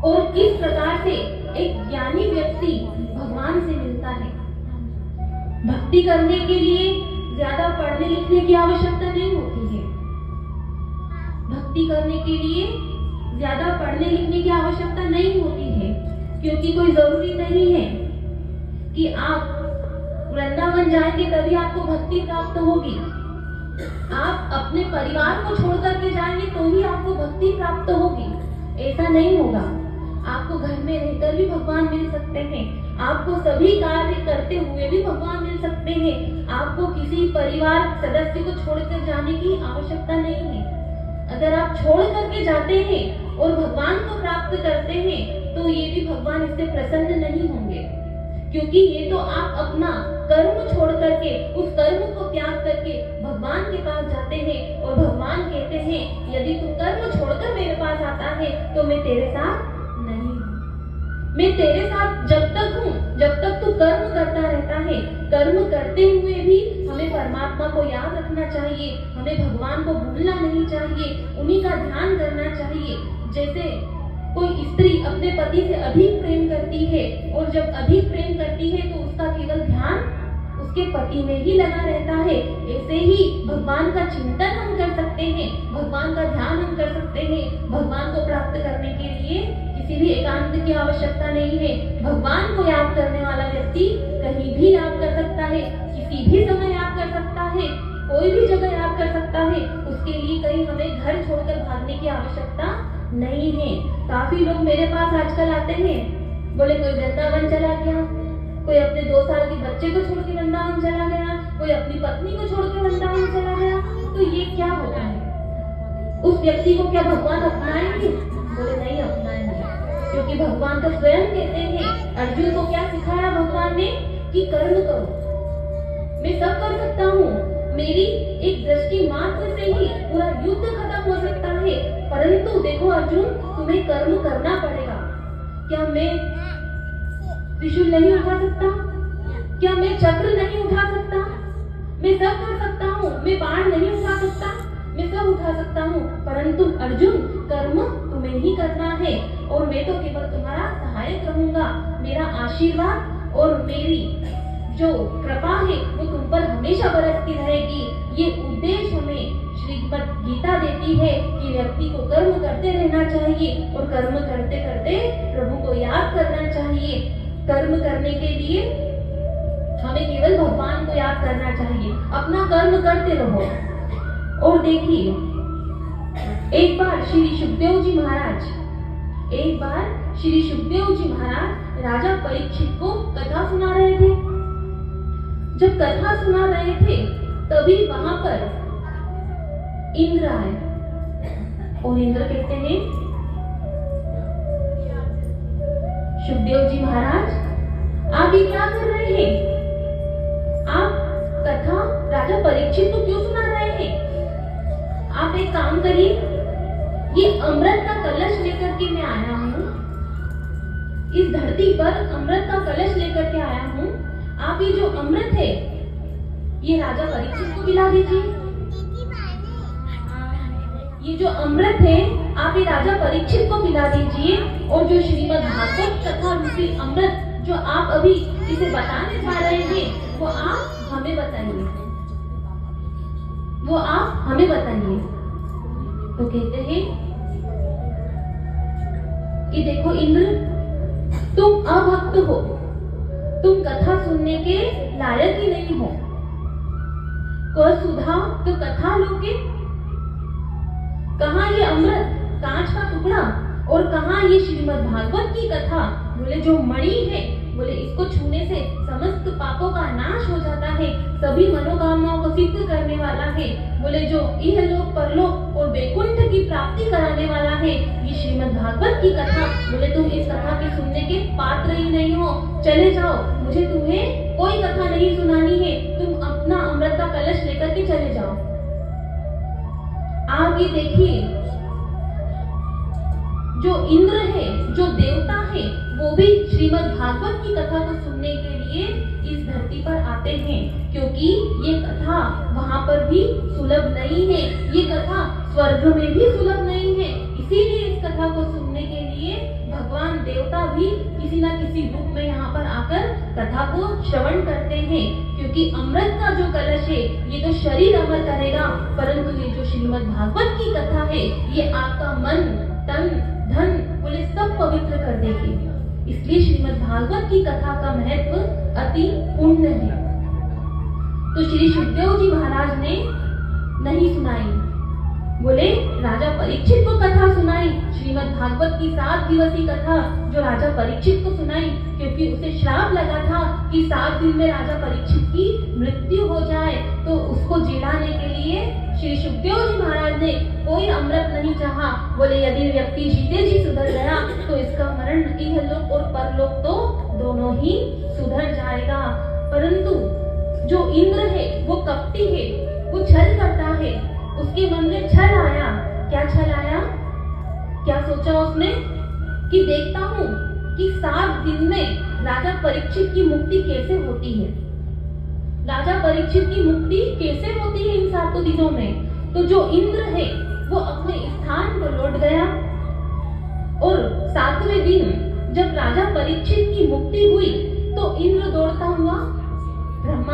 और किस प्रकार से एक ज्ञानी व्यक्ति भगवान से मिलता है। भक्ति करने के लिए ज्यादा पढ़ने लिखने की आवश्यकता नहीं होती है। भक्ति करने के लिए ज्यादा पढ़ने लिखने की आवश्यकता नहीं होती है, क्योंकि कोई जरूरी नहीं है कि आप वृंदावन जाएंगे तभी आपको भक्ति प्राप्त होगी। आप अपने परिवार को छोड़ करके जाएंगे तो ही आपको भक्ति प्राप्त होगी, ऐसा नहीं होगा। आपको घर में रहकर भी भगवान मिल सकते हैं, आपको सभी कार्य करते हुए भी भगवान मिल सकते हैं। आपको किसी परिवार सदस्य को छोड़कर जाने की आवश्यकता नहीं है। अगर आप छोड़ करके जाते हैं और भगवान को प्राप्त करते हैं तो ये भी भगवान इससे प्रसन्न नहीं होंगे, क्योंकि ये तो आप अपना कर्म छोड़ करके, उस कर्म को त्याग करके भगवान के पास जाते हैं और भगवान कहते हैं यदि तू कर्म छोड़कर मेरे पास आता है तो मैं तेरे साथ नहीं हूँ। मैं तेरे साथ जब तक हूँ जब तक तू कर्म करता रहता है। कर्म करते हुए भी हमें परमात्मा को याद रखना चाहिए, हमें भगवान को भूलना नहीं चाहिए, उन्हीं का ध्यान करना चाहिए। जैसे कोई स्त्री अपने पति से अधिक प्रेम करती है और जब अधिक प्रेम करती है तो उसका केवल ध्यान उसके पति में ही लगा रहता है। ऐसे ही भगवान का चिंतन हम कर सकते हैं, भगवान का ध्यान हम कर सकते हैं। भगवान को प्राप्त करने के लिए किसी भी एकांत की आवश्यकता नहीं है। भगवान को याद करने वाला व्यक्ति कहीं भी याद कर सकता है, किसी भी समय याद कर सकता है, कोई भी जगह याद कर सकता है। उसके लिए कहीं हमें घर छोड़कर भागने की आवश्यकता नहीं है। काफी लोग मेरे पास आजकल आते हैं, बोले कोई वृंदावन चला गया, कोई अपने 2 साल के बच्चे को छोड़ के वृंदावन चला गया, कोई अपनी पत्नी को छोड़ के वृंदावन चला गया। तो ये क्या होता है? उस व्यक्ति को क्या भगवान अपनाएंगे? बोले नहीं अपनाएंगे, क्योंकि भगवान तो स्वयं कहते हैं। अर्जुन को क्या सिखाया भगवान ने कि कर्म करो, मैं सब कर सकता हूँ, मेरी एक दृष्टि मात्र से ही पूरा युद्ध खत्म हो सकता है, परंतु देखो अर्जुन तुम्हें कर्म करना पड़ेगा। क्या मैं त्रिशूल नहीं उठा सकता? क्या मैं चक्र नहीं उठा सकता? मैं सब कर सकता हूँ, मैं बाण नहीं उठा सकता, मैं सब उठा सकता हूँ, परंतु अर्जुन कर्म तुम्हें ही करना है और मैं तो केवल तुम्हारा सहायक रहूंगा। मेरा आशीर्वाद और मेरी जो कृपा है वो तुम पर हमेशा बरसती रहेगी। ये उपदेश हमें श्रीमद् गीता देती है कि व्यक्ति को कर्म करते रहना चाहिए और कर्म करते करते प्रभु को याद करना चाहिए। कर्म करने के लिए हमें केवल भगवान को याद करना चाहिए, अपना कर्म करते रहो। और देखिए एक बार श्री सुखदेव जी महाराज राजा परीक्षित को कथा सुना रहे थे। जब कथा सुना रहे थे तभी वहां पर इंद्र आए और इंद्र कहते हैं सुखदेव जी महाराज आप ये क्या कर रहे हैं? आप कथा राजा परीक्षित को क्यों सुना रहे हैं? आप एक काम करिए, ये अमृत का कलश लेकर के मैं आया हूँ, इस धरती पर अमृत का कलश लेकर के आया हूँ। आप ये जो अमृत है ये राजा परीक्षित को पिला दीजिए। ये जो अमृत है आप ये राजा परीक्षित को पिला दीजिए और जो श्रीमद् भागवत कथा रूपी अमृत जो आप अभी इसे बताने जा रहे हैं वो आप हमें बताइए, वो आप हमें बताइए। तो कहते हैं कि देखो इंद्र तुम अभक्त हो, तुम कथा सुनने के लायक ही नहीं हो। सुधा तो कथा लोगे, कहाँ ये अमृत कांच का टुकड़ा और कहाँ ये श्रीमद् भागवत की कथा। बोले जो मणि है, बोले इसको छूने से समस्त पापों का नाश हो जाता है, सभी मनोकामनाओं को सिद्ध करने वाला है। बोले जो इहलोक परलोक और वैकुंठ की प्राप्ति कराने वाला है ये श्रीमद् भागवत की कथा। बोले तुम इस कथा के सुनने के पात्र ही नहीं हो, चले जाओ, मुझे तुम्हें कोई कथा नहीं सुनानी है, तुम अपना अमृत का कलश लेकर के चले जाओ। आगे देखिए जो इंद्र है, जो देवता है, वो भी श्रीमद् भागवत की कथा को सुनने के लिए इस धरती पर आते हैं, क्योंकि ये कथा वहां पर भी सुलभ नहीं है, ये कथा स्वर्ग में भी सुलभ नहीं है। इसीलिए इस कथा को सुनने के लिए भगवान देवता भी किसी न किसी रूप में यहाँ पर आकर कथा को श्रवण करते हैं, क्योंकि अमृत का जो कलश है ये तो शरीर अमर करेगा, परंतु ये जो श्रीमद् भागवत की कथा है ये आपका मन, तन, धन बोले सब पवित्र कर देगी। इसलिए श्रीमद् भागवत की कथा का महत्व अति पूर्ण है। तो श्री सुखदेव जी महाराज ने नहीं सुनाई, बोले राजा परीक्षित को कथा सुनाई, श्रीमद् भागवत की 7 दिवसीय कथा जो राजा परीक्षित को सुनाई, क्योंकि उसे श्राप लगा था कि 7 दिन में राजा परीक्षित की मृत्यु हो जाए। तो उसको जिलाने के लिए श्री सुखदेव जी महाराज ने कोई अमृत नहीं चाहा। बोले यदि व्यक्ति जीते जी सुधर गया तो इसका मरण इहलोक और परलोक तो दोनों ही सुधर जाएगा। परंतु जो इंद्र है वो कपटी है, वो छल करता है, उसके मन में छल आया। क्या छल आया? क्या सोचा उसने कि देखता हूँ कि 7 दिन में राजा परीक्षित की मुक्ति कैसे होती है, राजा परीक्षित की मुक्ति कैसे होती है इन 7 दिनों में। तो जो इंद्र है वो अपने स्थान पर लौट गया और 7वें दिन जब राजा परीक्षित की मुक्ति हुई तो इंद्र दौड़ता हुआ ब्रह्मा